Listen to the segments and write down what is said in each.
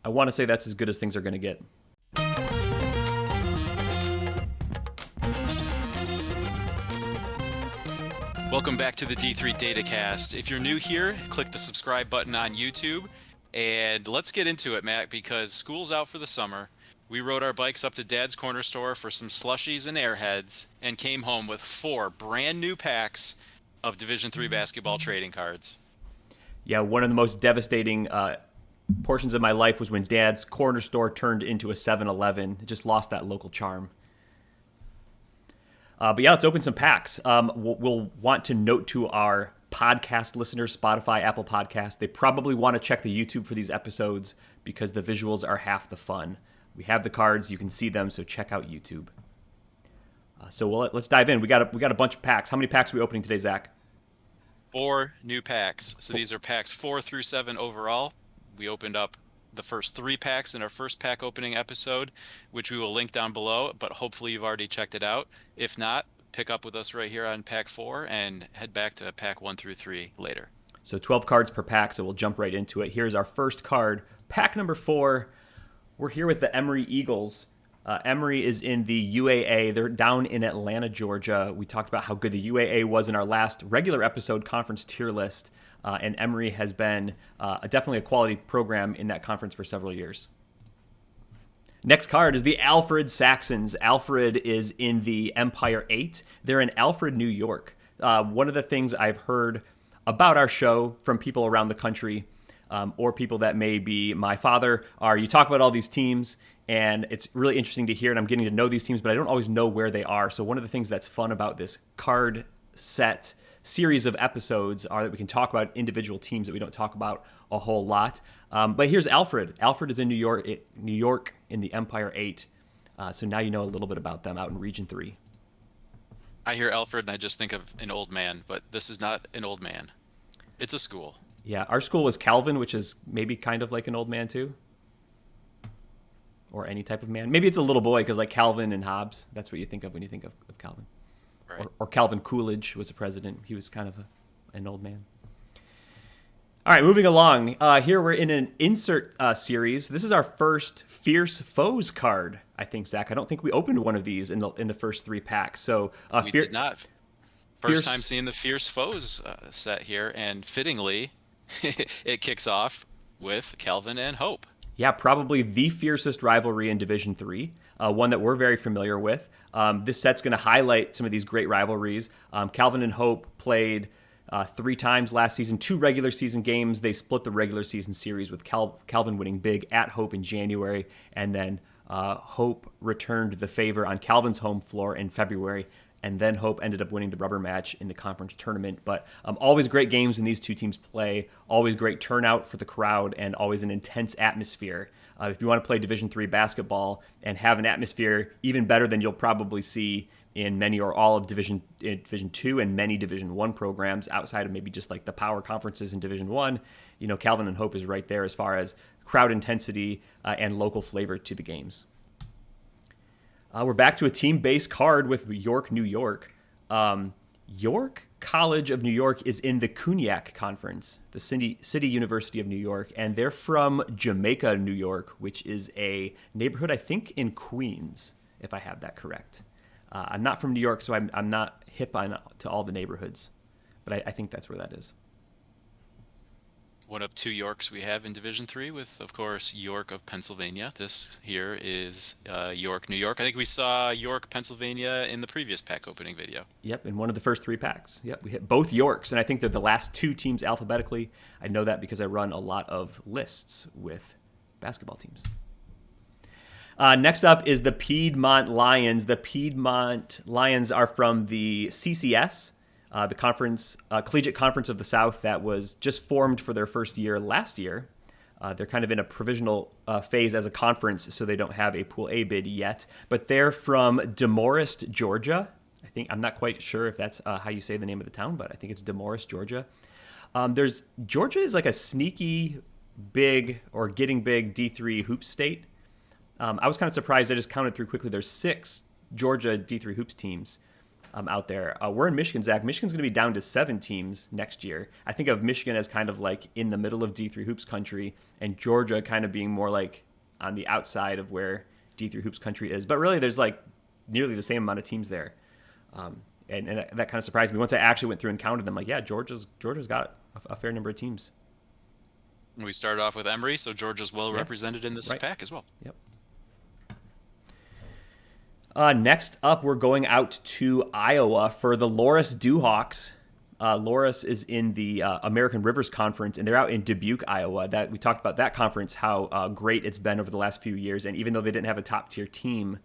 I want to say that's as good as things are going to get. Welcome back to the D3 Datacast. If you're new here, click the subscribe button on YouTube. And let's get into it, Matt, because school's out for the summer. We rode our bikes up to Dad's Corner Store for some slushies and airheads and came home with 4 brand new packs of Division III basketball trading cards. Yeah, one of the most devastating portions of my life was when Dad's Corner Store turned into a 7-Eleven. It just lost that local charm. But yeah, let's open some packs. We'll want to note to our podcast listeners, Spotify, Apple Podcasts, they probably want to check the YouTube for these episodes because the visuals are half the fun. We have the cards, you can see them, so check out YouTube. Let's dive in. We got a bunch of packs. How many packs are we opening today, Zach? 4 new packs. So these are packs 4 through 7 overall. We opened up the first 3 packs in our first pack opening episode, which we will link down below, but hopefully you've already checked it out. If not, pick up with us right here on pack 4 and head back to pack 1 through 3 later. So 12 cards per pack, so we'll jump right into it. Here's our first card, pack number 4. We're here with the Emory Eagles. Emory is in the UAA. They're down in Atlanta, Georgia. We talked about how good the UAA was in our last regular episode conference tier list. And Emory has been definitely a quality program in that conference for several years. Next card is the Alfred Saxons. Alfred is in the Empire 8. They're in Alfred, New York. One of the things I've heard about our show from people around the country or people that may be my father are you talk about all these teams, and it's really interesting to hear, and I'm getting to know these teams, but I don't always know where they are. So one of the things that's fun about this card set series of episodes are that we can talk about individual teams that we don't talk about a whole lot. But here's Alfred. Alfred is in New York in the Empire 8. So now you know a little bit about them out in Region 3. I hear Alfred and I just think of an old man, but this is not an old man. It's a school. Yeah, our school was Calvin, which is maybe kind of like an old man too. Or any type of man. Maybe it's a little boy because like Calvin and Hobbes, that's what you think of when you think of Calvin. Right. Or Calvin Coolidge was the president. He was kind of an old man. All right, moving along. Here we're in an insert series. This is our first Fierce Foes card, I think, Zach. I don't think we opened one of these in the first 3 packs. So we did not. First time seeing the Fierce Foes set here, and fittingly, it kicks off with Calvin and Hope. Yeah, probably the fiercest rivalry in Division III, one that we're very familiar with. This set's going to highlight some of these great rivalries. Calvin and Hope played 3 times last season, 2 regular season games. They split the regular season series with Calvin winning big at Hope in January, and then Hope returned the favor on Calvin's home floor in February, and then Hope ended up winning the rubber match in the conference tournament. But always great games when these two teams play, always great turnout for the crowd, and always an intense atmosphere. If you want to play Division III basketball and have an atmosphere even better than you'll probably see in many or all of Division II and many Division I programs outside of maybe just like the power conferences in Division I, Calvin and Hope is right there as far as crowd intensity and local flavor to the games. We're back to a team-based card with York, New York. York College of New York is in the Cognac Conference, the City University of New York, and they're from Jamaica, New York, which is a neighborhood, I think, in Queens, if I have that correct. I'm not from New York, so I'm not hip to all the neighborhoods, but I think that's where that is. One of 2 Yorks we have in Division III with, of course, York of Pennsylvania. This here is York, New York. I think we saw York, Pennsylvania in the previous pack opening video. Yep, in one of the first 3 packs. Yep, we hit both Yorks, and I think they're the last 2 teams alphabetically. I know that because I run a lot of lists with basketball teams. Next up is the Piedmont Lions. The Piedmont Lions are from the CCS, the conference, Collegiate Conference of the South that was just formed for their first year last year. They're kind of in a provisional phase as a conference, so they don't have a Pool A bid yet. But they're from Demorest, Georgia. I'm not quite sure if that's how you say the name of the town, but I think it's Demorest, Georgia. Georgia is like a sneaky big or getting big D3 hoops state. I was kind of surprised. I just counted through quickly. There's 6 Georgia D3 hoops teams. out there. We're in Michigan, Zach. Michigan's going to be down to 7 teams next year. I think of Michigan as kind of like in the middle of D3 hoops country, and Georgia kind of being more like on the outside of where D3 hoops country is. But really, there's like nearly the same amount of teams there. And that kind of surprised me. Once I actually went through and counted them, like, yeah, Georgia's got a fair number of teams. We started off with Emory, so Georgia's well represented in this pack as well. Yep. Next up, we're going out to Iowa for the Loras Duhawks. Loras is in the American Rivers Conference, and they're out in Dubuque, Iowa. That we talked about that conference, how great it's been over the last few years. And even though they didn't have a top-tier team,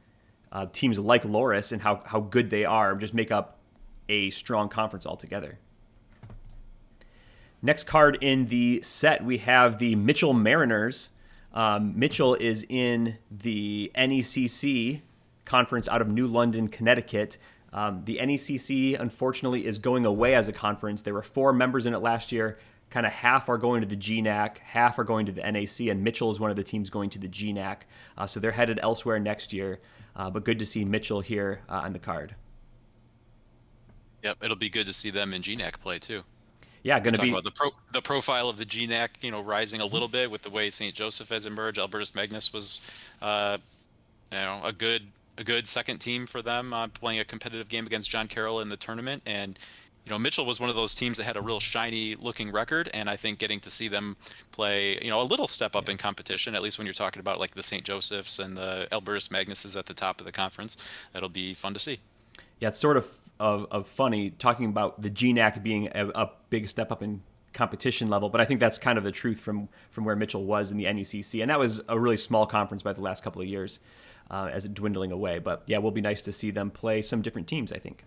teams like Loras and how good they are just make up a strong conference altogether. Next card in the set, we have the Mitchell Mariners. Mitchell is in the NECC conference out of New London, Connecticut. The NECC, unfortunately, is going away as a conference. There were 4 members in it last year. Kind of half are going to the GNAC, half are going to the NAC, and Mitchell is one of the teams going to the GNAC. So they're headed elsewhere next year. But good to see Mitchell here on the card. Yep, it'll be good to see them in GNAC play too. Yeah, going to be about the profile of the GNAC, rising a little bit with the way St. Joseph has emerged. Albertus Magnus was, a good second team for them, playing a competitive game against John Carroll in the tournament. And Mitchell was one of those teams that had a real shiny looking record, and I think getting to see them play, a little step up in competition, at least when you're talking about like the St. Josephs and the Albertus Magnuses at the top of the conference, that'll be fun to see. Yeah, it's sort of funny talking about the GNAC being a big step up in competition level, but I think that's kind of the truth from where Mitchell was in the NECC, and that was a really small conference by the last couple of years as it dwindling away. But yeah, it will be nice to see them play some different teams, I think.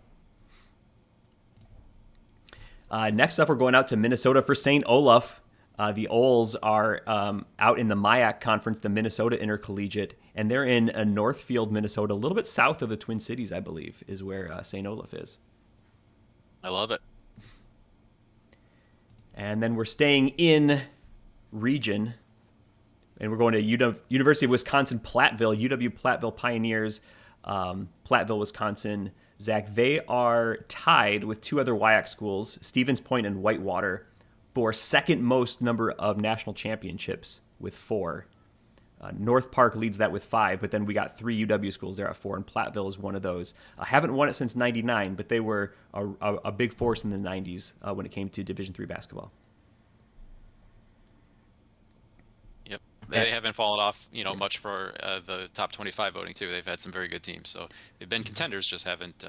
Next up, we're going out to Minnesota for St. Olaf. The Owls are out in the MIAC Conference, the Minnesota Intercollegiate, and they're in Northfield, Minnesota, a little bit south of the Twin Cities, I believe, is where St. Olaf is. I love it. And then we're staying in region, and we're going to University of Wisconsin Platteville, UW Platteville Pioneers, Platteville, Wisconsin. Zach, they are tied with 2 other WIAC schools, Stevens Point and Whitewater, for second most number of national championships with 4. North Park leads that with 5, but then we got 3 UW schools there at 4, and Platteville is one of those. Haven't won it since '99, but they were a big force in the '90s when it came to Division III basketball. Yep, they haven't fallen off, much for the top 25 voting too. They've had some very good teams, so they've been contenders, just haven't,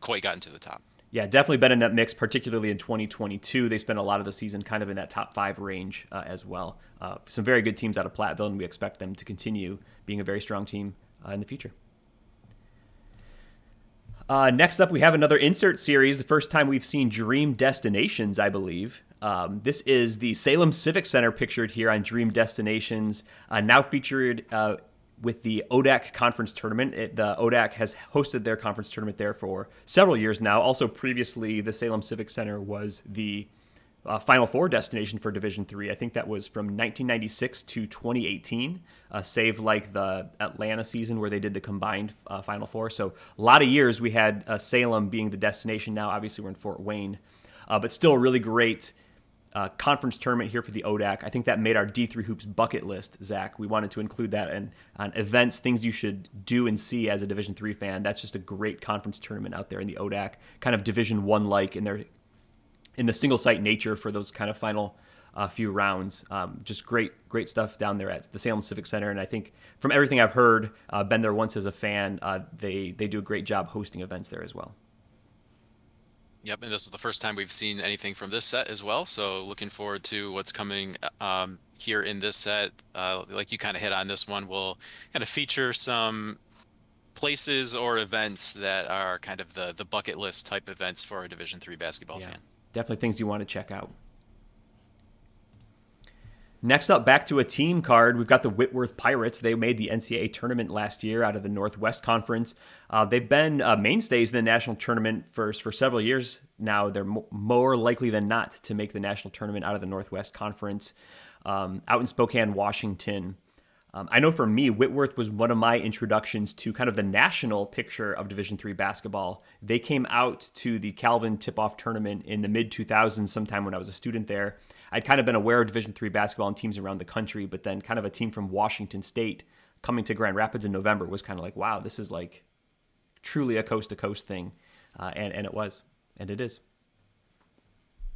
quite gotten to the top. Yeah, definitely been in that mix, particularly in 2022. They spent a lot of the season kind of in that top 5 range as well. Some very good teams out of Platteville, and we expect them to continue being a very strong team in the future. Next up, we have another insert series, the first time we've seen Dream Destinations, I believe. This is the Salem Civic Center pictured here on Dream Destinations, now featured with the ODAC conference tournament. The ODAC has hosted their conference tournament there for several years now. Also, previously, the Salem Civic Center was the Final Four destination for Division III. I think that was from 1996 to 2018, save like the Atlanta season where they did the combined Final Four. So a lot of years we had Salem being the destination. Now, obviously, we're in Fort Wayne, but still a really great conference tournament here for the ODAC. I think that made our D3 Hoops bucket list, Zach. We wanted to include that on events, things you should do and see as a Division III fan. That's just a great conference tournament out there in the ODAC, kind of Division I like in the single site nature for those kind of final few rounds. Just great stuff down there at the Salem Civic Center. And I think from everything I've heard, been there once as a fan, they do a great job hosting events there as well. Yep, and this is the first time we've seen anything from this set as well, so looking forward to what's coming here in this set. Like you kind of hit on this one, we'll kind of feature some places or events that are kind of the bucket list type events for a Division III basketball fan. Definitely things you want to check out. Next up, back to a team card, we've got the Whitworth Pirates. They made the NCAA tournament last year out of the Northwest Conference. They've been mainstays in the national tournament for several years now. They're more likely than not to make the national tournament out of the Northwest Conference out in Spokane, Washington. I know for me, Whitworth was one of my introductions to kind of the national picture of Division III basketball. They came out to the Calvin tip-off tournament in the mid-2000s, sometime when I was a student there. I'd kind of been aware of Division III basketball and teams around the country, but then kind of a team from Washington State coming to Grand Rapids in November was kind of like, wow, this is like truly a coast-to-coast thing. And it was, and it is.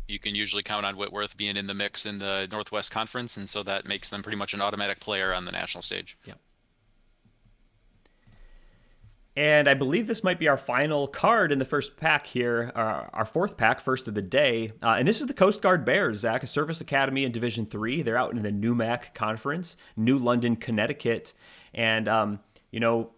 You can usually count on Whitworth being in the mix in the Northwest Conference, and so that makes them pretty much an automatic player on the national stage. Yeah. And I believe this might be our final card in the first pack here, our fourth pack, first of the day. And this is the Coast Guard Bears, Zach, a service academy in Division III. They're out in the NUMAC Conference, New London, Connecticut. And, I'm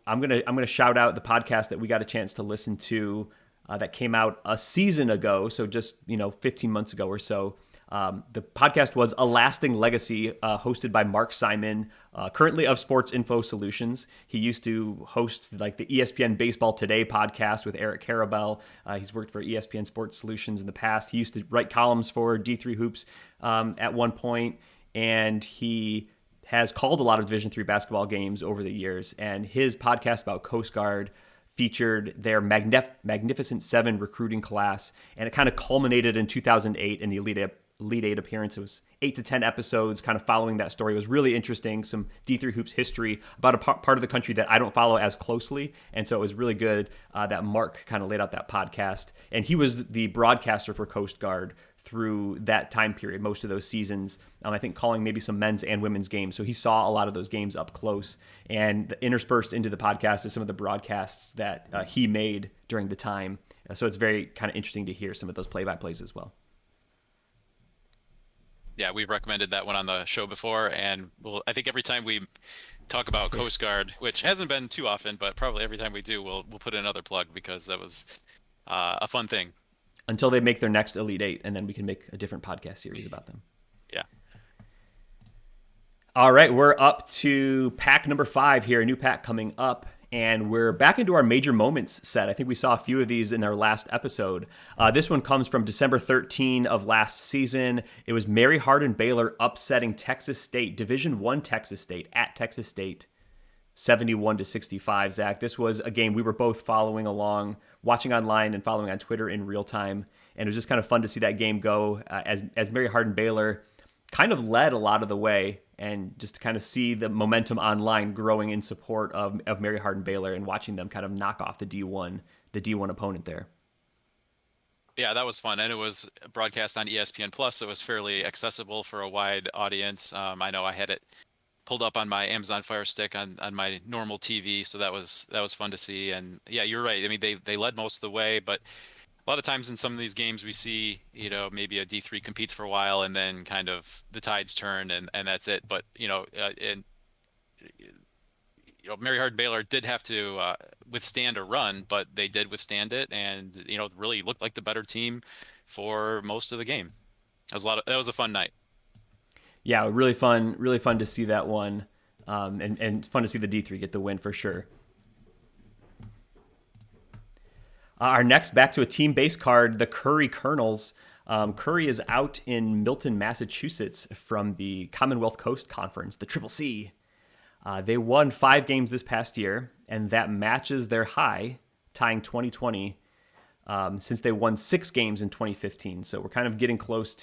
gonna shout out the podcast that we got a chance to listen to that came out a season ago, so just 15 months ago or so. The podcast was A Lasting Legacy, hosted by Mark Simon, currently of Sports Info Solutions. He used to host like the ESPN Baseball Today podcast with Eric Karabell. He's worked for ESPN Sports Solutions in the past. He used to write columns for D3 Hoops at one point, and he has called a lot of Division III basketball games over the years. And his podcast about Coast Guard featured their Magnificent Seven recruiting class, and it kind of culminated in 2008 in the Elite Eight appearance. It was 8 to 10 episodes kind of following that story. It was really interesting, some D3 Hoops history about a part of the country that I don't follow as closely, and so it was really good that Mark kind of laid out that podcast. And he was the broadcaster for Coast Guard through that time period, most of those seasons, I think calling maybe some men's and women's games. So he saw a lot of those games up close, and interspersed into the podcast is some of the broadcasts that he made during the time. So it's very kind of interesting to hear some of those play-by-plays as well. Yeah, we've recommended that one on the show before, and I think every time we talk about Coast Guard, which hasn't been too often, but probably every time we do, we'll put in another plug, because that was a fun thing. Until they make their next Elite Eight, and then we can make a different podcast series about them. Yeah. All right, we're up to pack number 5 here, a new pack coming up, and we're back into our major moments set. I think we saw a few of these in our last episode. This one comes from December 13 of last season. It was Mary Hardin-Baylor upsetting Texas State, Division I Texas State, at Texas State, 71-65, Zach. This was a game we were both following along, watching online and following on Twitter in real time. And it was just kind of fun to see that game go as Mary Hardin-Baylor kind of led a lot of the way, and just to kind of see the momentum online growing in support of Mary Hardin-Baylor, and watching them kind of knock off the D1 opponent there. Yeah, that was fun. And it was broadcast on ESPN Plus, so it was fairly accessible for a wide audience. I know I had it pulled up on my Amazon Fire Stick on my normal TV, so that was fun to see. And yeah, you're right. I mean, they led most of the way, but a lot of times in some of these games we see, maybe a D3 competes for a while, and then kind of the tides turn, and that's it. But Mary Hardin-Baylor did have to withstand a run, but they did withstand it, and really looked like the better team for most of the game. That was a fun night. Yeah, really fun to see that one, and fun to see the D3 get the win for sure. Our next, back to a team-based card, the Curry Kernels. Curry is out in Milton, Massachusetts from the Commonwealth Coast Conference, the Triple C. They won 5 games this past year, and that matches their high, tying 2020, since they won 6 games in 2015. So we're kind of getting closer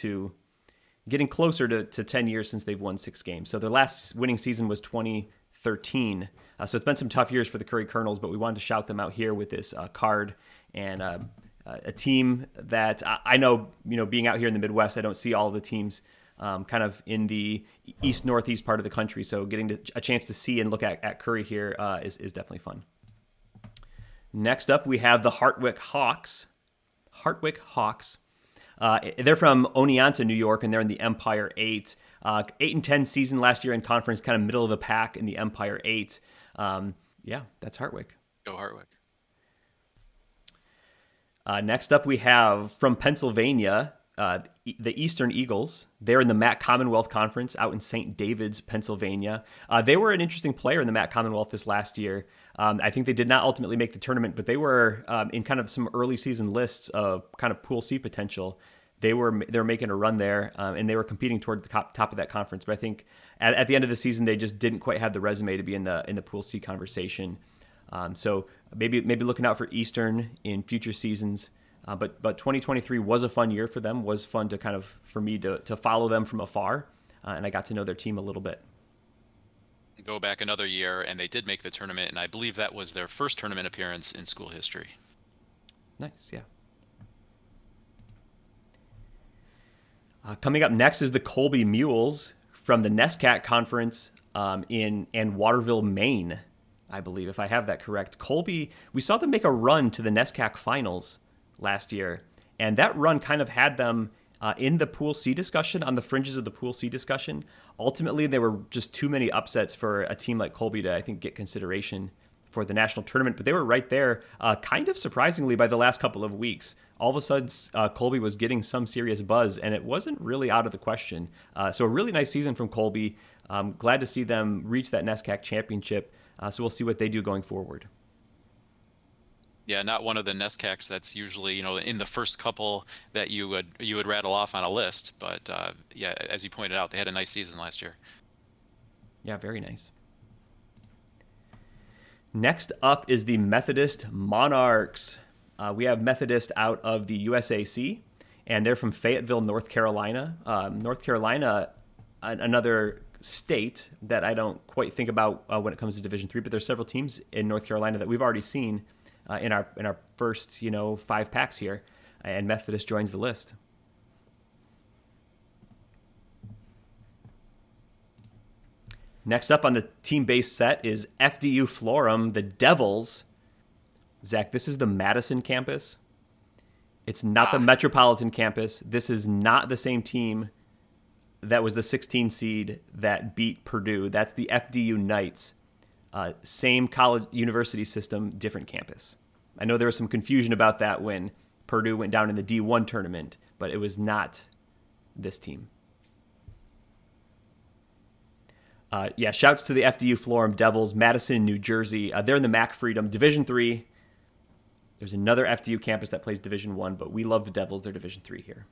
to 10 years since they've won 6 games. So their last winning season was 2013. So it's been some tough years for the Curry Kernels, but we wanted to shout them out here with this card, and a team that I know, being out here in the Midwest, I don't see all the teams kind of in the east-northeast part of the country. So getting a chance to see and look at Curry here is definitely fun. Next up, we have the Hartwick Hawks. They're from Oneonta, New York, and they're in the Empire 8. 8-10 season last year in conference, kind of middle of the pack in the Empire 8. Yeah, that's Hartwick. Go Hartwick. Next up, we have from Pennsylvania, the Eastern Eagles. They're in the MAC Commonwealth Conference out in St. David's, Pennsylvania. They were an interesting player in the MAC Commonwealth this last year. I think they did not ultimately make the tournament, but they were in kind of some early season lists of kind of Pool C potential. they were making a run there, and they were competing toward the top of that conference. But I think at the end of the season, they just didn't quite have the resume to be in the Pool C conversation. So maybe looking out for Eastern in future seasons. But 2023 was a fun year for them. Was fun to for me to follow them from afar, and I got to know their team a little bit. Go back another year, and they did make the tournament, and I believe that was their first tournament appearance in school history. Nice, yeah. Coming up next is the Colby Mules from the NESCAC Conference in Waterville, Maine, I believe, if I have that correct. Colby, we saw them make a run to the NESCAC finals last year, and that run kind of had them in the Pool C discussion, on the fringes of the Pool C discussion. Ultimately, there were just too many upsets for a team like Colby to, I think, get consideration for the national tournament, but they were right there, kind of surprisingly, by the last couple of weeks. All of a sudden, Colby was getting some serious buzz, and it wasn't really out of the question. So a really nice season from Colby. Glad to see them reach that NESCAC championship. So we'll see what they do going forward. Yeah, not one of the NESCACs that's usually, in the first couple that you would rattle off on a list. But yeah, as you pointed out, they had a nice season last year. Yeah, very nice. Next up is the Methodist Monarchs. We have Methodist out of the USAC, and they're from Fayetteville, North Carolina. North Carolina, another state that I don't quite think about when it comes to Division III, but there's several teams in North Carolina that we've already seen in our first 5 packs here, and Methodist joins the list. Next up on the team-based set is FDU Florham, the Devils. Zach, this is the Madison campus. It's not the Metropolitan campus. This is not the same team that was the 16 seed that beat Purdue. That's the FDU Knights. Same college university system, different campus. I know there was some confusion about that when Purdue went down in the D1 tournament, but it was not this team. Shouts to the FDU Florham Devils, Madison, New Jersey. They're in the MAC Freedom Division III. There's another FDU campus that plays Division I, but we love the Devils. They're Division III here.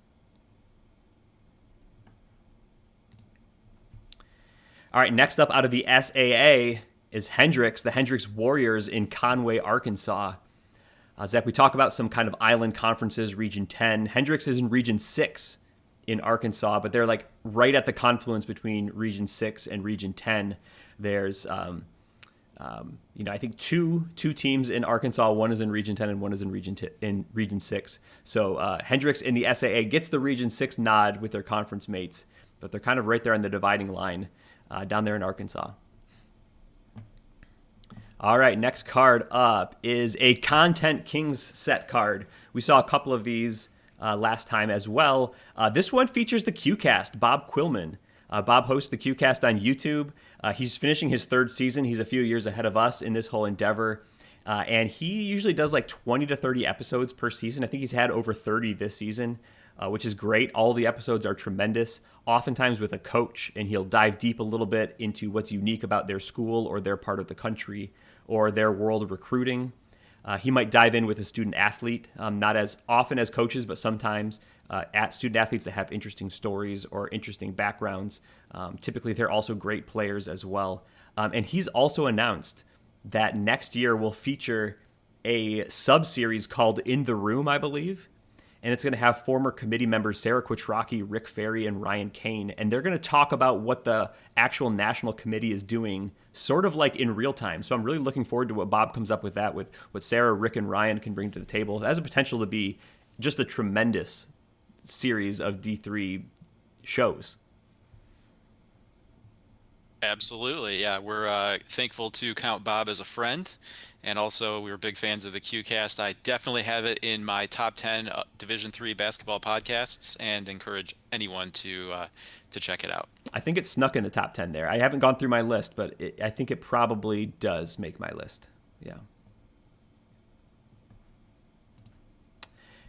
All right, next up out of the SAA is Hendrix, the Hendrix Warriors in Conway, Arkansas. Zach, we talk about some kind of island conferences, Region 10. Hendrix is in Region 6 in Arkansas, but they're like right at the confluence between Region 6 and Region 10. There's, I think two teams in Arkansas. One is in Region 10 and one is in Region 6. So Hendrix in the SAA gets the Region 6 nod with their conference mates, but they're kind of right there on the dividing line down there in Arkansas. All right, next card up is a Content Kings set card. We saw a couple of these last time as well. This one features the QCast, Bob Quillman. Bob hosts the QCast on YouTube. He's finishing his 3rd season. He's a few years ahead of us in this whole endeavor. And he usually does like 20 to 30 episodes per season. I think he's had over 30 this season, which is great. All the episodes are tremendous, oftentimes with a coach, and he'll dive deep a little bit into what's unique about their school or their part of the country or their world of recruiting. He might dive in with a student athlete, not as often as coaches, but sometimes student athletes that have interesting stories or interesting backgrounds. Typically, they're also great players as well. And he's also announced that next year will feature a sub-series called In the Room, I believe. And it's going to have former committee members Sarah Quattrocki, Rick Ferry, and Ryan Kane. And they're going to talk about what the actual national committee is doing, sort of like in real time. So I'm really looking forward to what Bob comes up with that, with what Sarah, Rick, and Ryan can bring to the table. It has a potential to be just a tremendous series of D3 shows. Absolutely, yeah. We're thankful to count Bob as a friend, and also we were big fans of the QCast. I definitely have it in my top 10 Division III basketball podcasts, and encourage anyone to check it out. I think it's snuck in the top 10 there. I haven't gone through my list, but I think it probably does make my list. Yeah.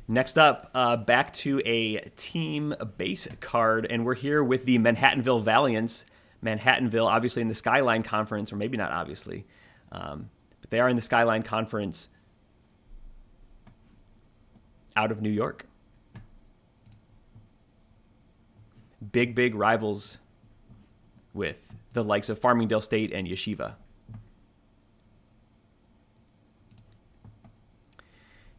Next up, back to a team base card, and we're here with the Manhattanville Valiants. Manhattanville, obviously in the Skyline Conference, or maybe not obviously, but they are in the Skyline Conference out of New York. big rivals with the likes of Farmingdale State and Yeshiva.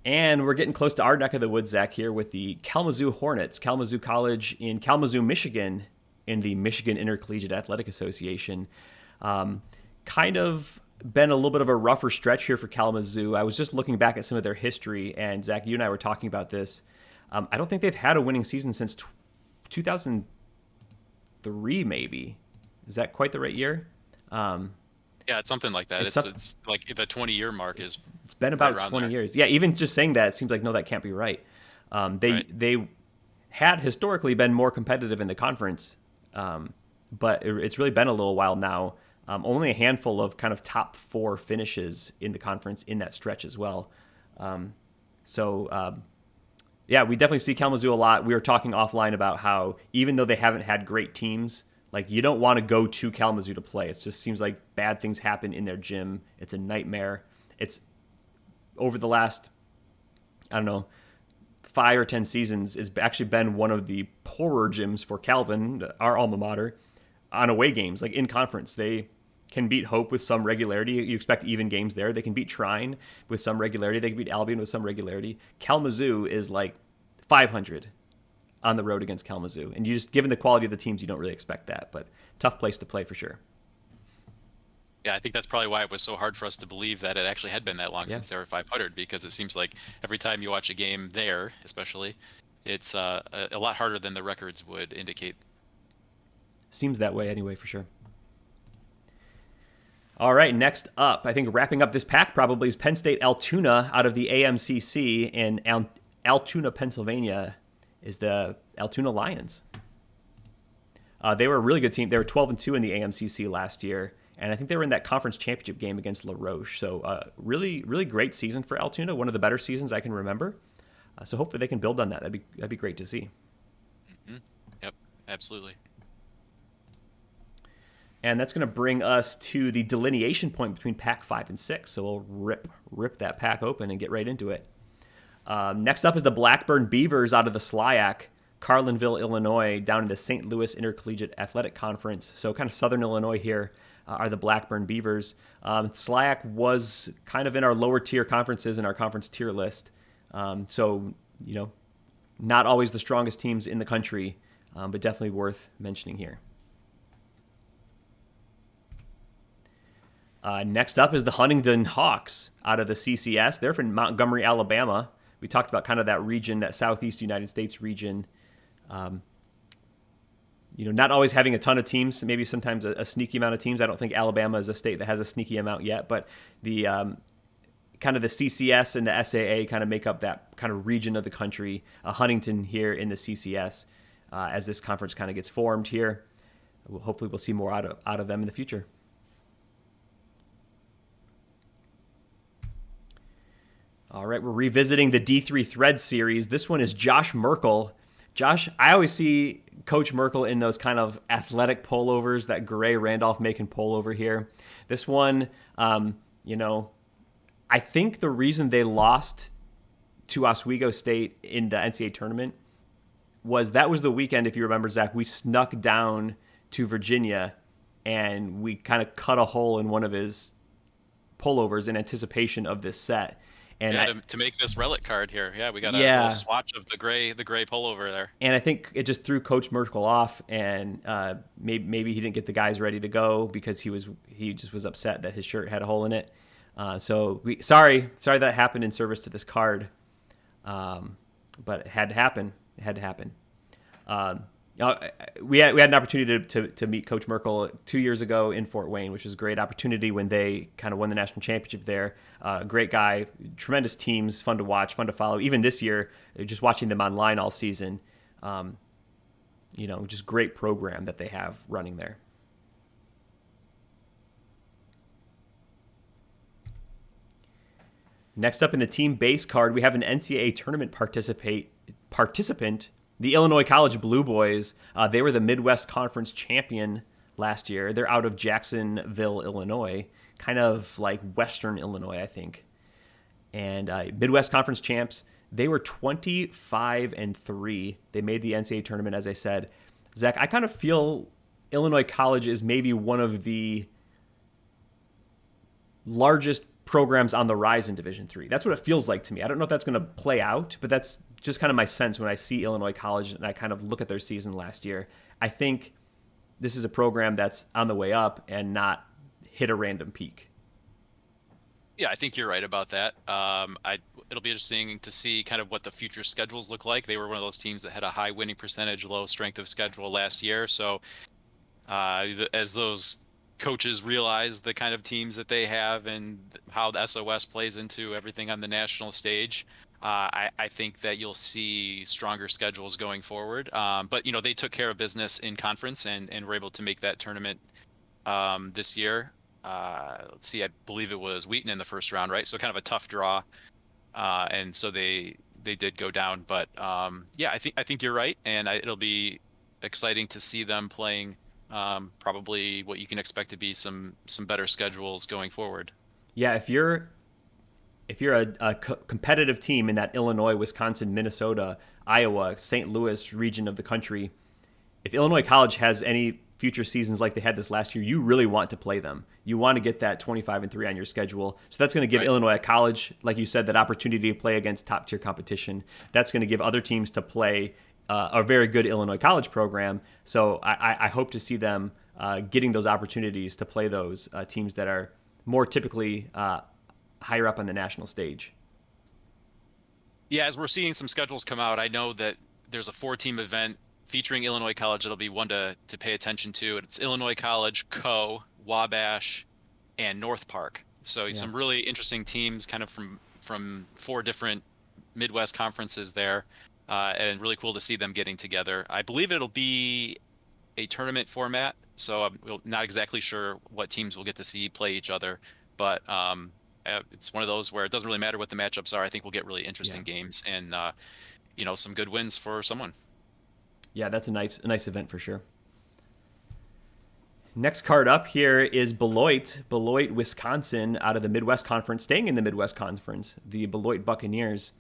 And we're getting close to our neck of the woods, Zach, here with the Kalamazoo Hornets, Kalamazoo College in Kalamazoo, Michigan, in the Michigan Intercollegiate Athletic Association. Kind of been a little bit of a rougher stretch here for Kalamazoo. I was just looking back at some of their history, and Zach, you and I were talking about this. I don't think they've had a winning season since 2003, maybe. Is that quite the right year? Yeah, it's something like that. It's like the 20-year mark is. It's been about right 20 there. years. Yeah, even just saying that, it seems like, no, that can't be right. They had historically been more competitive in the conference, but it's really been a little while now. Only a handful of kind of top 4 finishes in the conference in that stretch as well. Yeah, we definitely see Kalamazoo a lot. We were talking offline about how even though they haven't had great teams, like, you don't want to go to Kalamazoo to play. It just seems like bad things happen in their gym. It's a nightmare. It's over the last, 5 or 10 seasons, it's actually been one of the poorer gyms for Calvin, our alma mater, on away games. Like, in conference, they can beat Hope with some regularity. You expect even games there. They can beat Trine with some regularity. They can beat Albion with some regularity. Kalamazoo is like 500 on the road against Kalamazoo. And you just, given the quality of the teams, you don't really expect that. But tough place to play for sure. Yeah, I think that's probably why it was so hard for us to believe that it actually had been that long since they were 500, because it seems like every time you watch a game there, especially, it's a lot harder than the records would indicate. Seems that way anyway, for sure. All right, next up, I think wrapping up this pack probably is Penn State Altoona out of the AMCC in Altoona, Pennsylvania, is the Altoona Lions. They were a really good team. They were 12-2 in the AMCC last year, and I think they were in that conference championship game against La Roche. So really, really great season for Altoona, one of the better seasons I can remember. So hopefully they can build on that. That'd be great to see. Mm-hmm. Yep, absolutely. And that's going to bring us to the delineation point between Pack 5 and 6. So we'll rip that pack open and get right into it. Next up is the Blackburn Beavers out of the SLIAC, Carlinville, Illinois, down in the St. Louis Intercollegiate Athletic Conference. So kind of southern Illinois here are the Blackburn Beavers. SLIAC was kind of in our lower tier conferences in our conference tier list. So, not always the strongest teams in the country, but definitely worth mentioning here. Next up is the Huntington Hawks out of the CCS. They're from Montgomery, Alabama. We talked about kind of that region, that southeast United States region. Not always having a ton of teams, maybe sometimes a sneaky amount of teams. I don't think Alabama is a state that has a sneaky amount yet, but the kind of the CCS and the SAA kind of make up that kind of region of the country. Huntington here in the CCS as this conference kind of gets formed here. Hopefully we'll see more out of them in the future. All right, we're revisiting the D3 Thread series. This one is Josh Merkel. Josh, I always see Coach Merkel in those kind of athletic pullovers, that gray Randolph-Macon pullover here. This one, I think the reason they lost to Oswego State in the NCAA tournament was that was the weekend, if you remember, Zach, we snuck down to Virginia and we kind of cut a hole in one of his pullovers in anticipation of this set. And to make this relic card here. Yeah, we got a little swatch of the gray pullover there. And I think it just threw Coach Merkel off, and maybe he didn't get the guys ready to go because he just was upset that his shirt had a hole in it. Sorry that happened in service to this card, but it had to happen. It had to happen. We had an opportunity to meet Coach Merkel 2 years ago in Fort Wayne, which was a great opportunity when they kind of won the national championship there. Great guy, tremendous teams, fun to watch, fun to follow. Even this year, just watching them online all season, just great program that they have running there. Next up in the team base card, we have an NCAA tournament participant, the Illinois College Blue Boys. They were the Midwest Conference champion last year. They're out of Jacksonville, Illinois, kind of like Western Illinois, I think. And Midwest Conference champs. They were 25-3. They made the NCAA tournament, as I said. Zach, I kind of feel Illinois College is maybe one of the largest programs on the rise in Division III. That's what it feels like to me. I don't know if that's going to play out, but that's just kind of my sense when I see Illinois College and I kind of look at their season last year. I think this is a program that's on the way up and not hit a random peak. Yeah, I think you're right about that. It'll be interesting to see kind of what the future schedules look like. They were one of those teams that had a high winning percentage, low strength of schedule last year. So as those coaches realize the kind of teams that they have and how the SOS plays into everything on the national stage, I think that you'll see stronger schedules going forward. But, they took care of business in conference and were able to make that tournament this year. Let's see, I believe it was Wheaton in the first round, right? So kind of a tough draw. And so they did go down. But yeah, I think you're right. And it'll be exciting to see them playing probably what you can expect to be some better schedules going forward. Yeah, if you're a competitive team in that Illinois, Wisconsin, Minnesota, Iowa, St. Louis region of the country, if Illinois College has any future seasons like they had this last year, you really want to play them. You want to get that 25-3 on your schedule. So that's going to give Illinois College, like you said, that opportunity to play against top tier competition. That's going to give other teams to play a very good Illinois College program. So I hope to see them getting those opportunities to play those teams that are more typically higher up on the national stage. Yeah, as we're seeing some schedules come out, I know that there's a 4-team event featuring Illinois College. It'll be one to pay attention to. It's Illinois College, Co, Wabash, and North Park. So some really interesting teams kind of from 4 different Midwest conferences there, and really cool to see them getting together. I believe it'll be a tournament format, so I'm not exactly sure what teams will get to see play each other, but it's one of those where it doesn't really matter what the matchups are. I think we'll get really interesting games and some good wins for someone. Yeah, that's a nice event for sure. Next card up here is Beloit, Wisconsin, out of the Midwest Conference, staying in the Midwest Conference, the Beloit Buccaneers.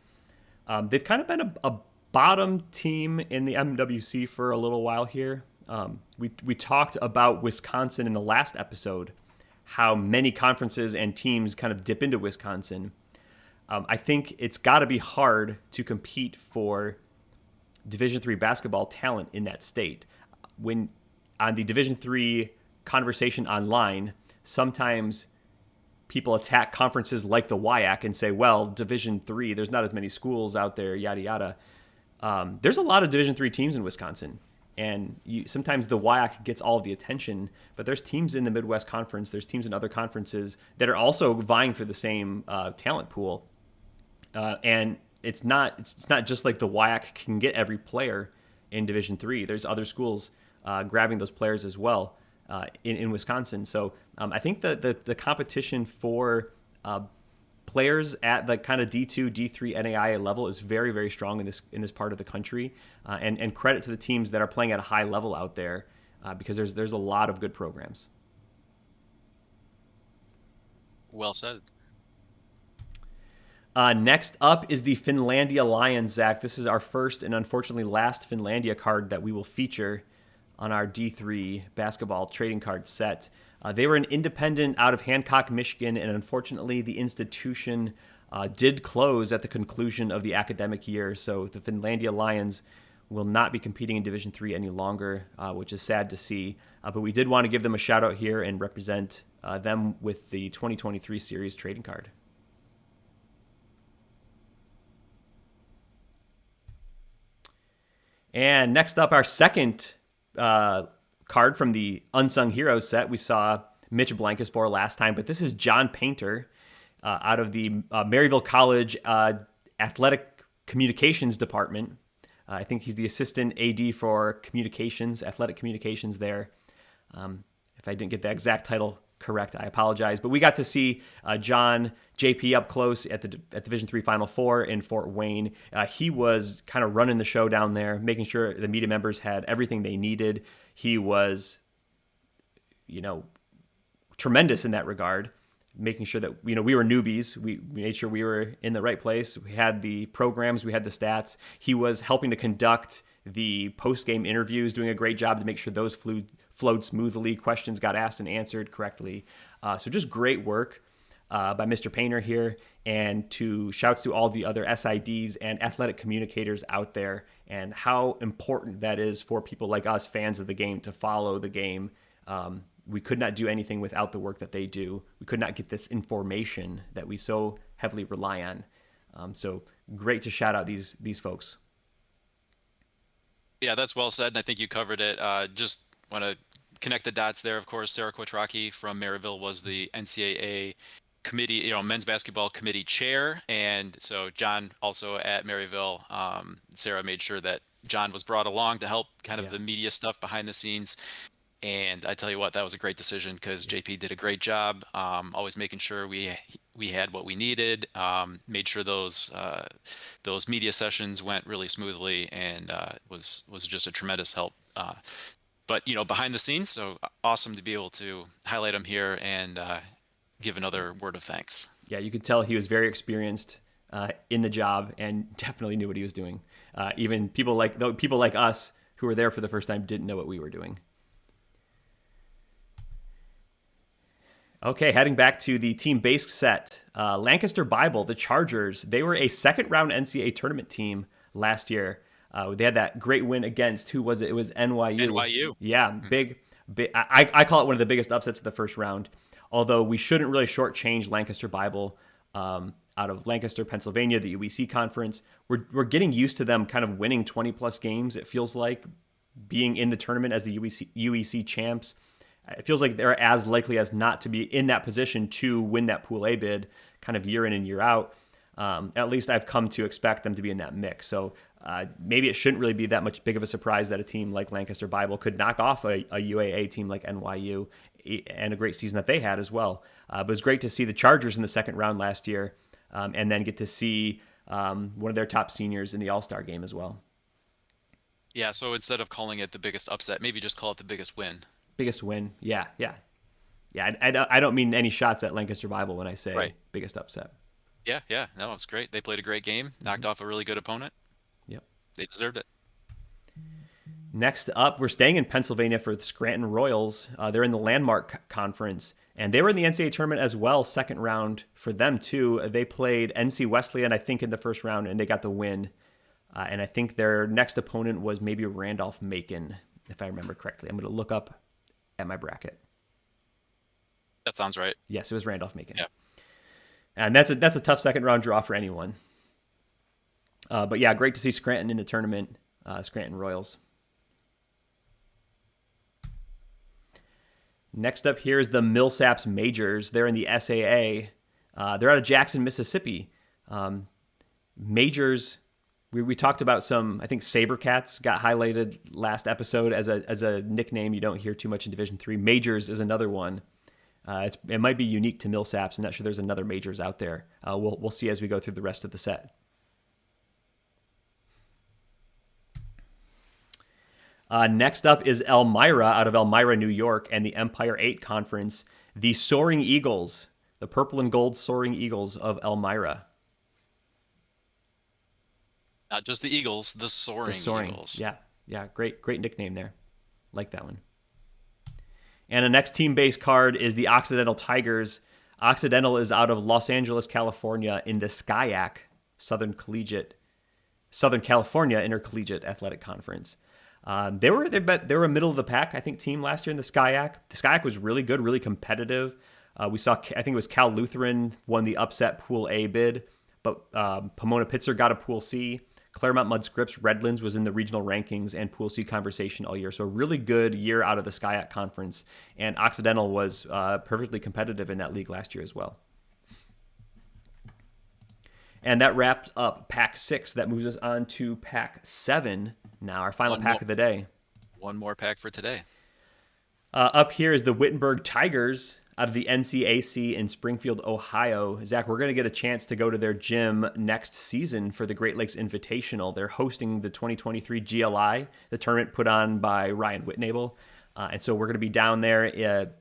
They've kind of been a bottom team in the MWC for a little while here. We talked about Wisconsin in the last episode, how many conferences and teams kind of dip into Wisconsin. I think it's got to be hard to compete for Division III basketball talent in that state. When on the Division III conversation online, sometimes people attack conferences like the WIAC and say, well, Division III, there's not as many schools out there, yada, yada. There's a lot of Division III teams in Wisconsin, and sometimes the WIAC gets all of the attention, but there's teams in the Midwest Conference, there's teams in other conferences that are also vying for the same talent pool. And it's not just like the WIAC can get every player in Division III. There's other schools grabbing those players as well in Wisconsin. So I think that the competition for players at the kind of D2, D3 NAIA level is very, very strong in this part of the country. And credit to the teams that are playing at a high level out there because there's a lot of good programs. Well said. Next up is the Finlandia Lions, Zach. This is our first and unfortunately last Finlandia card that we will feature on our D3 basketball trading card set. They were an independent out of Hancock, Michigan, and unfortunately the institution did close at the conclusion of the academic year. So the Finlandia Lions will not be competing in Division III any longer, which is sad to see. But we did want to give them a shout out here and represent them with the 2023 series trading card. And next up, our second card from the Unsung Heroes set. We saw Mitch Blankenspore last time, but this is John Painter out of the Maryville College Athletic Communications Department. I think he's the assistant AD for communications, athletic communications there. If I didn't get the exact title correct, I apologize. But we got to see John JP up close at Division III Final Four in Fort Wayne. He was kind of running the show down there, making sure the media members had everything they needed. He was, tremendous in that regard. making sure that, we were newbies. We made sure we were in the right place. We had the programs, we had the stats. He was helping to conduct the post-game interviews, doing a great job to make sure those flowed smoothly, questions got asked and answered correctly. So just great work by Mr. Painter here, and shouts to all the other SIDs and athletic communicators out there, and how important that is for people like us, fans of the game, to follow the game. We could not do anything without the work that they do. We could not get this information that we so heavily rely on. So great to shout out these folks. Yeah, that's well said, and I think you covered it. Just want to connect the dots there. Of course, Sarah Quattrocki from Maryville was the NCAA committee, men's basketball committee chair, and so John also at Maryville. Sarah made sure that John was brought along to help kind of the media stuff behind the scenes. And I tell you what, that was a great decision, because JP did a great job, always making sure we had what we needed, made sure those media sessions went really smoothly, and was just a tremendous help. But behind the scenes, so awesome to be able to highlight him here and give another word of thanks. Yeah, you could tell he was very experienced in the job and definitely knew what he was doing. Even people like us who were there for the first time didn't know what we were doing. Okay, heading back to the team base set. Lancaster Bible, the Chargers, they were a second-round NCAA tournament team last year. They had that great win against, who was it? It was NYU. NYU. Yeah, big. I call it one of the biggest upsets of the first round, although we shouldn't really shortchange Lancaster Bible out of Lancaster, Pennsylvania, the UEC conference. We're getting used to them kind of winning 20-plus games, it feels like, being in the tournament as the UEC champs. It feels like they're as likely as not to be in that position to win that Pool A bid kind of year in and year out. At least I've come to expect them to be in that mix. So maybe it shouldn't really be that much big of a surprise that a team like Lancaster Bible could knock off a UAA team like NYU, and a great season that they had as well. But it was great to see the Chargers in the second round last year, and then get to see one of their top seniors in the All-Star game as well. Yeah, so instead of calling it the biggest upset, maybe just call it the biggest win. Biggest win, yeah. I don't mean any shots at Lancaster Bible when I say biggest upset. Yeah. No, it's great. They played a great game, knocked off a really good opponent. Yep. They deserved it. Next up, we're staying in Pennsylvania for the Scranton Royals. They're in the Landmark Conference, and they were in the NCAA tournament as well, second round for them too. They played NC Wesleyan, I think, in the first round, and they got the win. And I think their next opponent was maybe Randolph-Macon, if I remember correctly. I'm going to look up at my bracket. That sounds right. Yes, it was Randolph-Macon. Yeah. And that's a tough second round draw for anyone. But yeah, great to see Scranton in the tournament, Scranton Royals. Next up here is the Millsaps Majors. They're in the SAA. They're out of Jackson, Mississippi. Majors, we talked about some, I think Sabercats got highlighted last episode as a nickname you don't hear too much in Division III. Majors is another one. It might be unique to Millsaps. I'm not sure there's another Majors out there. We'll see as we go through the rest of the set. Next up is Elmira out of Elmira, New York, and the Empire 8 Conference. The Soaring Eagles, the purple and gold Soaring Eagles of Elmira. Not just the Eagles, the Soaring Eagles. Yeah, great nickname there. Like that one. And the next team-based card is the Occidental Tigers. Occidental is out of Los Angeles, California, in the SCIAC, Southern California Intercollegiate Athletic Conference. They were a middle of the pack, I think, team last year in the SCIAC. The SCIAC was really good, really competitive. We saw, I think it was Cal Lutheran won the upset Pool A bid, but Pomona Pitzer got a Pool C. Claremont Mudd Scripps Redlands was in the regional rankings and Pool C conversation all year. So a really good year out of the SCIAC conference. And Occidental was perfectly competitive in that league last year as well. And that wraps up Pack 6. That moves us on to Pack 7 now, our final pack of the day. One more pack for today. Up here is the Wittenberg Tigers out of the NCAC in Springfield, Ohio. Zach, we're going to get a chance to go to their gym next season for the Great Lakes Invitational. They're hosting the 2023 GLI, the tournament put on by Ryan Whitnable. And so we're going to be down there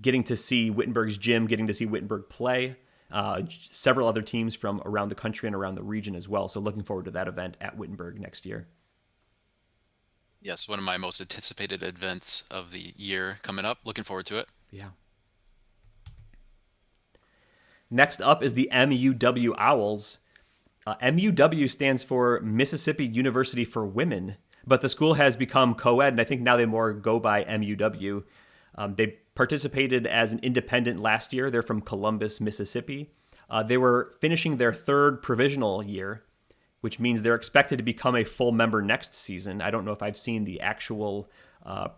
getting to see Wittenberg's gym, getting to see Wittenberg play. Several other teams from around the country and around the region as well. So looking forward to that event at Wittenberg next year. Yes, one of my most anticipated events of the year coming up. Looking forward to it. Yeah. Next up is the MUW Owls. MUW stands for Mississippi University for Women, but the school has become co-ed, and I think now they more go by MUW. They participated as an independent last year. They're from Columbus, Mississippi. They were finishing their third provisional year, which means they're expected to become a full member next season. I don't know if I've seen the actual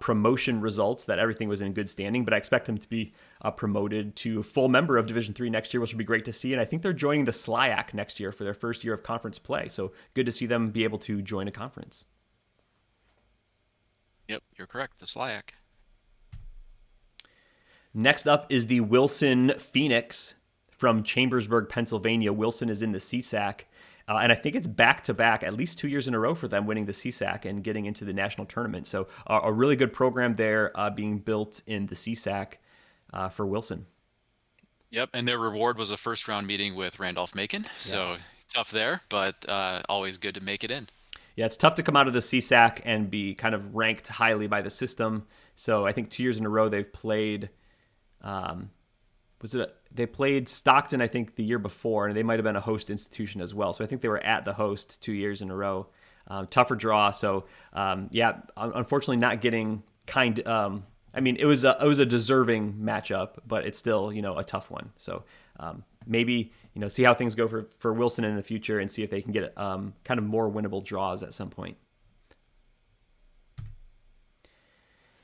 promotion results, that everything was in good standing, but I expect them to be promoted to full member of Division III next year, which would be great to see. And I think they're joining the SLIAC next year for their first year of conference play. So good to see them be able to join a conference. Yep, you're correct. The SLIAC. Next up is the Wilson Phoenix from Chambersburg, Pennsylvania. Wilson is in the CSAC. And I think it's back-to-back, at least 2 years in a row for them winning the CSAC and getting into the national tournament. So a really good program there being built in the CSAC for Wilson. Yep, and their reward was a first-round meeting with Randolph-Macon. So tough there, but always good to make it in. Yeah, it's tough to come out of the CSAC and be kind of ranked highly by the system. So I think 2 years in a row they've played... they played Stockton, I think, the year before, and they might have been a host institution as well. So I think they were at the host 2 years in a row. Tougher draw. So unfortunately not getting it was a deserving matchup, but it's still, a tough one. So maybe, see how things go for Wilson in the future and see if they can get kind of more winnable draws at some point.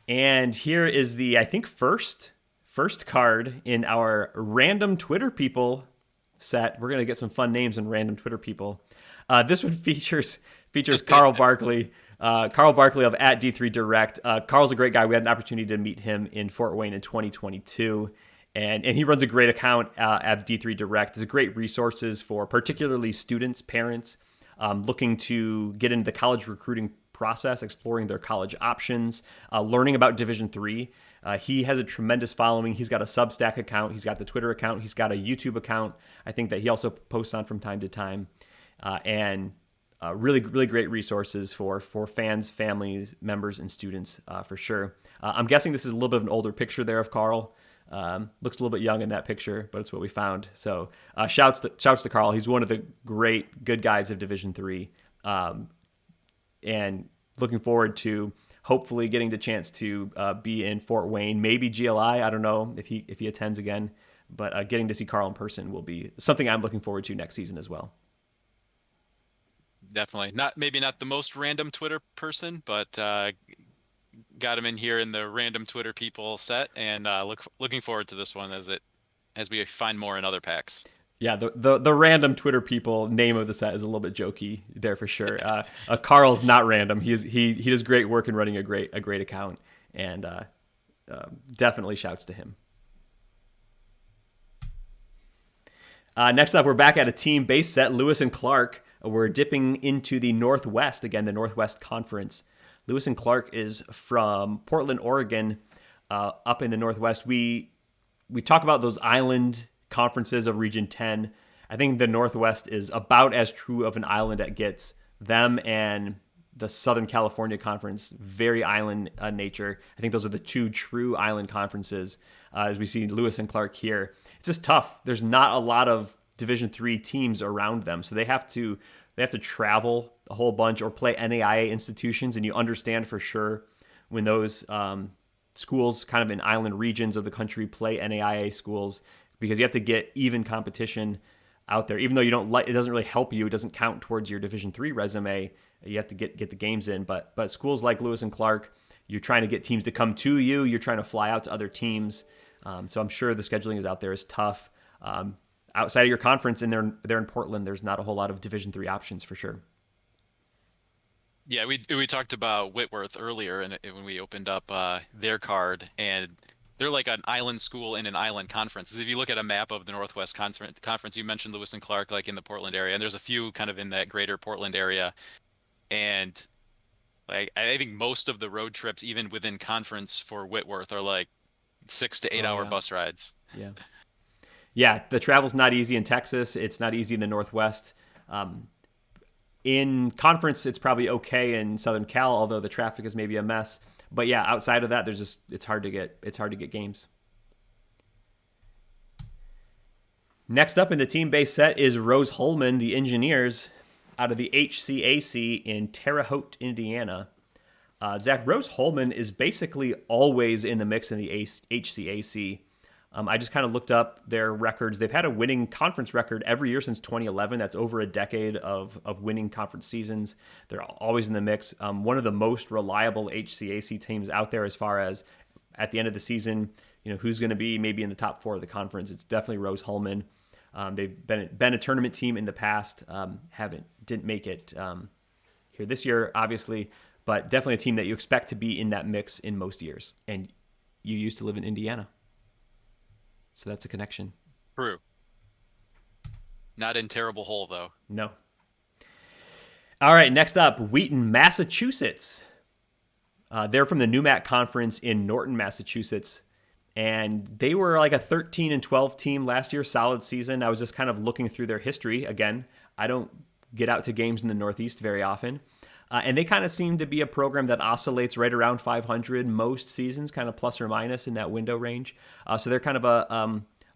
And here is the, I think, first card in our random Twitter people set. We're going to get some fun names in random Twitter people. This one features Carl Barkley. Carl Barkley of @D3 Direct. Carl's a great guy. We had an opportunity to meet him in Fort Wayne in 2022. And he runs a great account at D3 Direct. It's great resources for particularly students, parents, looking to get into the college recruiting process, exploring their college options, learning about Division III. He has a tremendous following. He's got a Substack account. He's got the Twitter account. He's got a YouTube account, I think, that he also posts on from time to time. And really, really great resources for fans, families, members, and students for sure. I'm guessing this is a little bit of an older picture there of Carl. Looks a little bit young in that picture, but it's what we found. So shouts to Carl. He's one of the great good guys of Division III. And looking forward to hopefully getting the chance to be in Fort Wayne, maybe GLI. I don't know if he attends again, but getting to see Carl in person will be something I'm looking forward to next season as well. Definitely. Maybe not the most random Twitter person, but got him in here in the random Twitter people set, and looking forward to this one as we find more in other packs. Yeah, the random Twitter people name of the set is a little bit jokey there for sure. Carl's not random. He does great work in running a great account, and definitely shouts to him. Next up, we're back at a team-based set. Lewis and Clark. We're dipping into the Northwest again, the Northwest Conference. Lewis and Clark is from Portland, Oregon, up in the Northwest. We talk about those island conferences of Region 10. I think the Northwest is about as true of an island as gets. Them and the Southern California Conference, very island nature. I think those are the two true island conferences as we see Lewis and Clark here. It's just tough. There's not a lot of Division III teams around them, so they have to travel a whole bunch or play NAIA institutions, and you understand for sure when those schools kind of in island regions of the country play NAIA schools, because you have to get even competition out there. Even though it doesn't really help you, it doesn't count towards your Division III resume. You have to get the games in. But schools like Lewis and Clark, you're trying to get teams to come to you. You're trying to fly out to other teams. So I'm sure the scheduling is out there is tough. Outside of your conference, and they're in Portland, there's not a whole lot of Division III options for sure. Yeah, we talked about Whitworth earlier, and when we opened up their card, and they're like an island school in an island conference. If you look at a map of the Northwest Conference, you mentioned Lewis and Clark, like in the Portland area, and there's a few kind of in that greater Portland area. And like I think most of the road trips, even within conference for Whitworth, are like 6 to 8 hour bus rides. Yeah. Yeah, the travel's not easy in Texas. It's not easy in the Northwest. In conference, it's probably okay in Southern Cal, although the traffic is maybe a mess. But yeah, outside of that, it's hard to get games. Next up in the team-based set is Rose-Hulman, the Engineers, out of the HCAC in Terre Haute, Indiana. Zach, Rose-Hulman is basically always in the mix in the HCAC. I just kind of looked up their records. They've had a winning conference record every year since 2011. That's over a decade of winning conference seasons. They're always in the mix. One of the most reliable HCAC teams out there as far as at the end of the season, who's going to be maybe in the top 4 of the conference. It's definitely Rose-Hulman. They've been a tournament team in the past. Didn't make it here this year, obviously, but definitely a team that you expect to be in that mix in most years. And you used to live in Indiana. So that's a connection. True. Not in Terrible Hole, though. No. All right, next up, Wheaton, Massachusetts. They're from the NUMAC Conference in Norton, Massachusetts. And they were like a 13-12 team last year, solid season. I was just kind of looking through their history. Again, I don't get out to games in the Northeast very often. And they kind of seem to be a program that oscillates right around 500 most seasons, kind of plus or minus in that window range. So they're kind of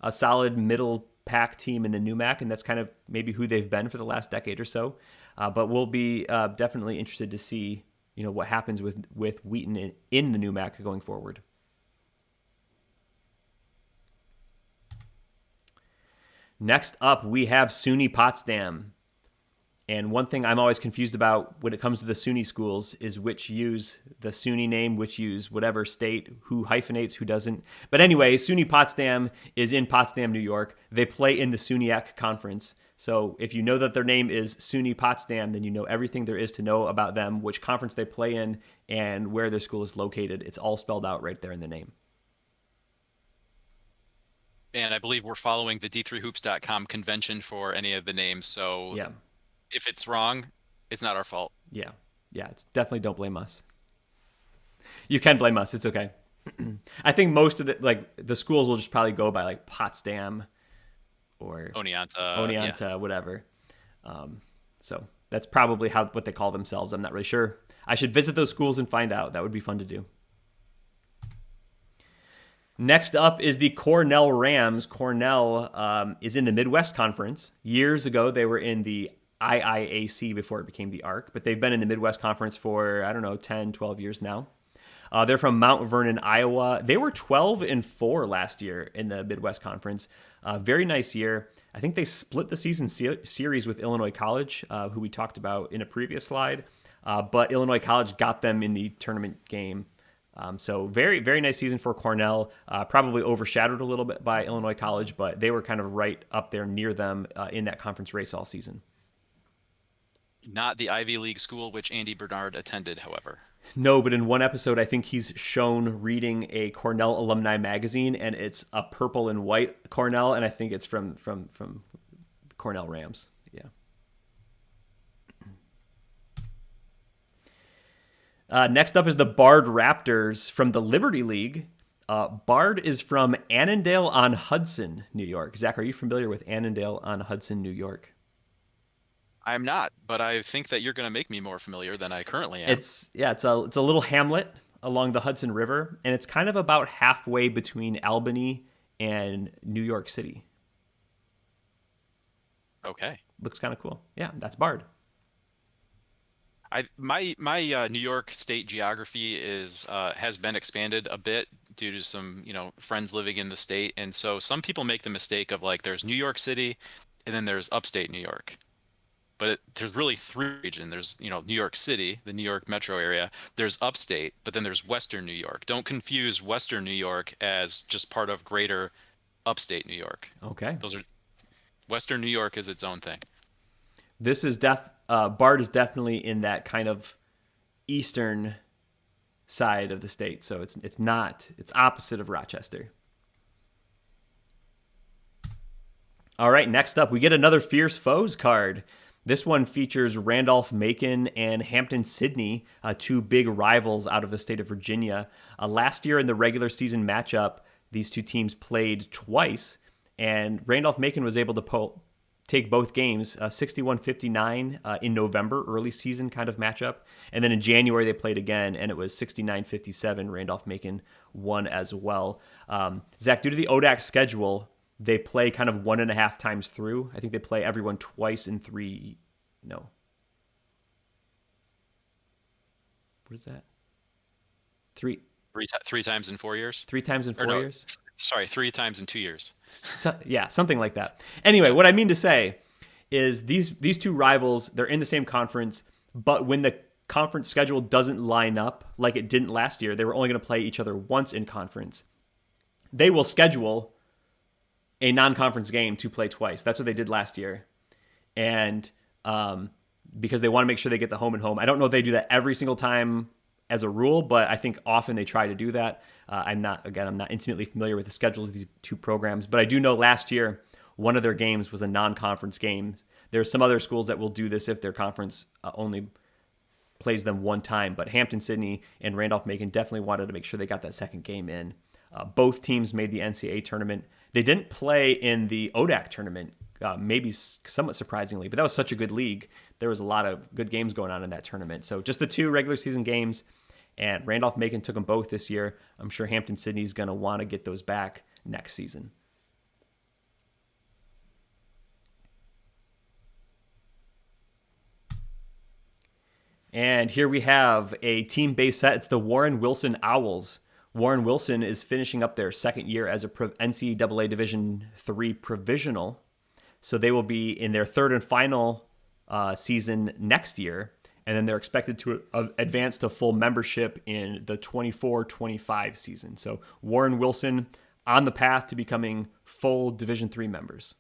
a solid middle pack team in the NUMAC, and that's kind of maybe who they've been for the last decade or so. But we'll be definitely interested to see what happens with Wheaton in the NUMAC going forward. Next up, we have SUNY Potsdam. And one thing I'm always confused about when it comes to the SUNY schools is which use the SUNY name, which use whatever state, who hyphenates, who doesn't. But anyway, SUNY Potsdam is in Potsdam, New York. They play in the SUNYAC conference. So if you know that their name is SUNY Potsdam, then you know everything there is to know about them, which conference they play in, and where their school is located. It's all spelled out right there in the name. And I believe we're following the D3hoops.com convention for any of the names. So yeah. If it's wrong, it's not our fault. Yeah. It's definitely don't blame us. You can blame us. It's okay. I think most of the schools will just probably go by like Potsdam or Oneonta, whatever. So that's probably what they call themselves. I'm not really sure. I should visit those schools and find out. That would be fun to do. Next up is the Cornell Rams. Cornell is in the Midwest Conference. Years ago, they were in the IIAC before it became the ARC, but they've been in the Midwest Conference for, 10, 12 years now. They're from Mount Vernon, Iowa. They were 12-4 last year in the Midwest Conference. Very nice year. I think they split the season series with Illinois College, who we talked about in a previous slide, but Illinois College got them in the tournament game. So very, very nice season for Cornell, probably overshadowed a little bit by Illinois College, but they were kind of right up there near them in that conference race all season. Not the Ivy League school which Andy Bernard attended, however. No, but in one episode, I think he's shown reading a Cornell alumni magazine, and it's a purple and white Cornell, and I think it's from Cornell Rams. Yeah. Next up is the Bard Raptors from the Liberty League. Bard is from Annandale-on-Hudson, New York. Zach, are you familiar with Annandale-on-Hudson, New York? I'm not, but I think that you're going to make me more familiar than I currently am. It's a little hamlet along the Hudson River, and it's kind of about halfway between Albany and New York City. Okay. Looks kind of cool. Yeah, that's Bard. My New York State geography has been expanded a bit due to some friends living in the state, and so some people make the mistake of there's New York City, and then there's upstate New York. But there's really 3 regions. There's, New York City, the New York metro area. There's upstate, but then there's Western New York. Don't confuse Western New York as just part of greater upstate New York. Okay. Western New York is its own thing. This is Bard is definitely in that kind of eastern side of the state. So it's opposite of Rochester. All right, next up, we get another Fierce Foes card. This one features Randolph-Macon and Hampton-Sydney, 2 big rivals out of the state of Virginia. Last year in the regular season matchup, these two teams played twice, and Randolph-Macon was able to take both games, 61-59 in November, early season kind of matchup. And then in January, they played again, and it was 69-57. Randolph-Macon won as well. Zach, due to the ODAC schedule, they play kind of 1.5 times through. I think they play everyone twice in 3. No. What is that? Three times in 4 years? 3 times in 4 years? Sorry, 3 times in 2 years. Yeah, something like that. Anyway, what I mean to say is these two rivals, they're in the same conference, but when the conference schedule doesn't line up like it didn't last year, they were only going to play each other once in conference. They will schedule a non-conference game to play twice. That's what they did last year. And because they want to make sure they get the home and home. I don't know if they do that every single time as a rule, but I think often they try to do that. I'm not intimately familiar with the schedules of these two programs, but I do know last year one of their games was a non-conference game. There are some other schools that will do this if their conference only plays them one time, but Hampton-Sydney and Randolph-Macon definitely wanted to make sure they got that second game in. Both teams made the NCAA tournament. They didn't play in the ODAC tournament, maybe somewhat surprisingly, but that was such a good league. There was a lot of good games going on in that tournament. So just the 2 regular season games, and Randolph-Macon took them both this year. I'm sure Hampton-Sydney is going to want to get those back next season. And here we have a team-based set. It's the Warren Wilson Owls. Warren Wilson is finishing up their second year as a NCAA Division III provisional. So they will be in their third and final season next year. And then they're expected to advance to full membership in the 24-25 season. So Warren Wilson on the path to becoming full Division III members.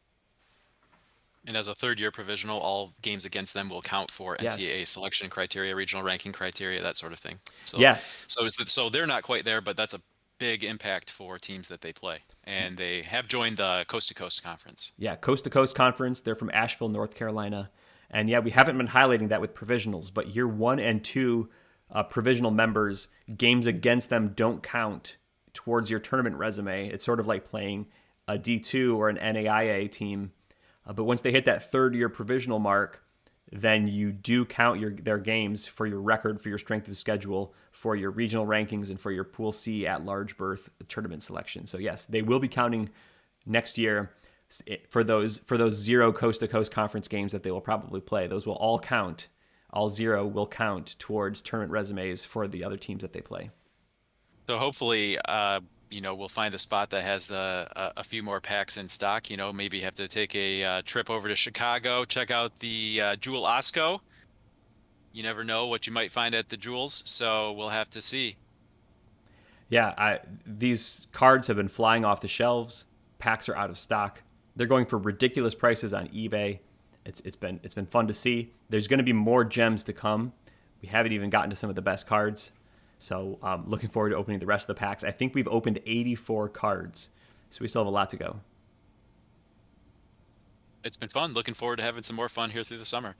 And as a third-year provisional, all games against them will count for NCAA selection criteria, regional ranking criteria, that sort of thing. So, yes. So they're not quite there, but that's a big impact for teams that they play. And they have joined the Coast to Coast Conference. Yeah, Coast to Coast Conference. They're from Asheville, North Carolina. And yeah, we haven't been highlighting that with provisionals, but year 1 and 2 provisional members, games against them don't count towards your tournament resume. It's sort of like playing a D2 or an NAIA team. But once they hit that third-year provisional mark, then you do count their games for your record, for your strength of schedule, for your regional rankings, and for your Pool C at-large berth tournament selection. So yes, they will be counting next year for those 0 coast-to-coast conference games that they will probably play. Those will all count. All 0 will count towards tournament resumes for the other teams that they play. So hopefully, we'll find a spot that has a few more packs in stock. Maybe have to take a trip over to Chicago, check out the Jewel Osco. You never know what you might find at the Jewels, so we'll have to see. Yeah, these cards have been flying off the shelves. Packs are out of stock. They're going for ridiculous prices on eBay. It's been fun to see. There's going to be more gems to come. We haven't even gotten to some of the best cards. So looking forward to opening the rest of the packs. I think we've opened 84 cards, so we still have a lot to go. It's been fun. Looking forward to having some more fun here through the summer.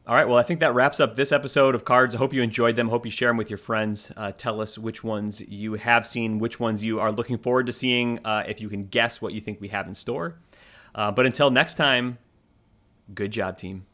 All right, well, I think that wraps up this episode of Cards. I hope you enjoyed them. Hope you share them with your friends. Tell us which ones you have seen, which ones you are looking forward to seeing, if you can guess what you think we have in store. But until next time, good job, team.